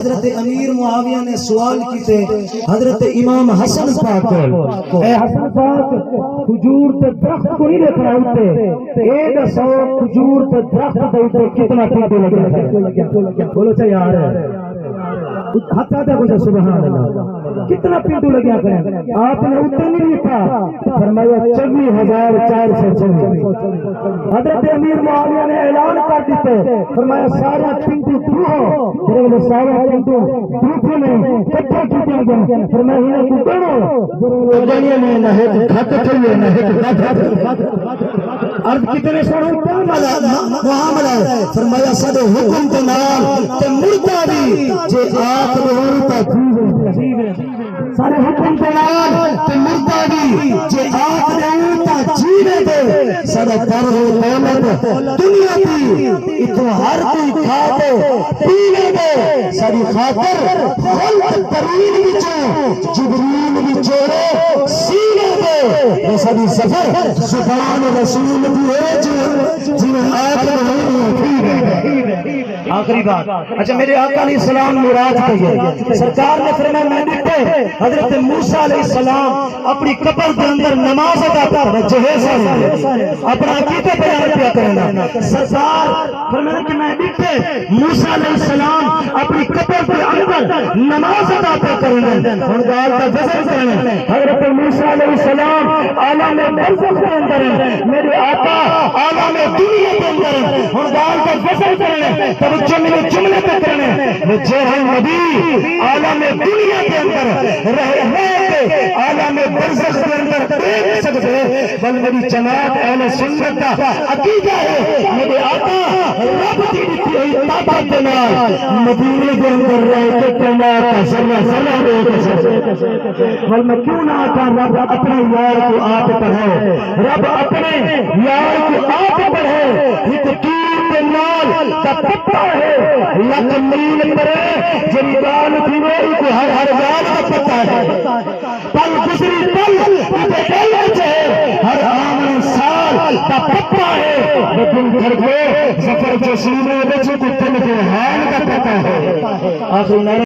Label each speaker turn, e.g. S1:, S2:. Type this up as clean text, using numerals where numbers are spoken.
S1: حضرت امیر معاویہ نے سوال کیتے حضرت امام حسن پاک کو، اے حسن پاک کھجور تے درخت کو نہیں دیکھنا ہوتے، ایک سو کھجور تے درخت دے اوپر کتنا ٹیڈے لگے؟ بولو چا یار حتا تے کچھ سبحان اللہ کتنا پینڈو لگیا کریں؟ آپ نے اتنے نہیں لکھا، فرمایا 24,424۔ حضرت امیر معاویہ نے اعلان کر دیتے، فرمایا سارا پینڈو تو ہو، سارا پینڈو دوکھے میں کٹھا کیتے گئے، فرمایا انہیں کو کرو جنیا نے نہ ایک گھٹ چاہیے نہ ایک گھٹ عرض کتنے سوڑوں کیا معاملہ ہے؟ فرمایا سادے حکم کے نال تے مردہ بھی جے آپ روتا جیوے، سارے حکم کے نال تے مردہ بھی جے آپ روتا جیوے دے، سارے در ہو دولت دنیا بھی اتو ہر کوئی کھا دے پینے دے، ساری خاطر خلق ترین بچوں جبریل بچوں سینے دے، یہ ساری سفر زبان رسول بھی ہے جنہیں آپ آخری بات۔ اچھا میرے آقا علیہ السلام مراد کہیے، سرکار نے فرمایا میں دیکھتے حضرت موسیٰ علیہ السلام اپنی قبر کے اندر نماز ادا کر اپنا عقیدہ بیان کیا کرنا، سرکار فرمایا کہ میں دیکھتے موسیٰ علیہ السلام اپنی قبر کے اندر نماز ادا کرنا، ان کا آل کا جزر کرنا، حضرت موسیٰ علیہ السلام عالم برزخ کے اندر ہے، میرے آقا عالم دنیا کے اندر ہے، ان کا آل کا جزر کرنا، توجہ میرے جملے پہ کرنے، جہاں نبی عالم دنیا کے اندر رہے عالم برزخ کے اندر دیکھ سکتے، بل میری جماعت اہل سنت کا عقیدہ ہے میرے آقا رب کی لکھی ہوئی طاقت کے نال مدینے کے اندر رہ کے کائنات صلی اللہ علیہ وسلم، بل میں کیوں نہ آقا رب اپنے یار کو آپ پڑھے، رب اپنے یار کو آپ پڑھے، ایک تیر کے نال کا پتہ ہے لکھ میل پرے جنگال تھی وہ کو ہر گال کا پتہ ہے، پل گزری پل تے پہلے سے ہر آمن سال کا پتہ ہے، لیکن گھر کے سفر جو سینے وچ کو تن کے حال کا پتہ ہے۔ آخری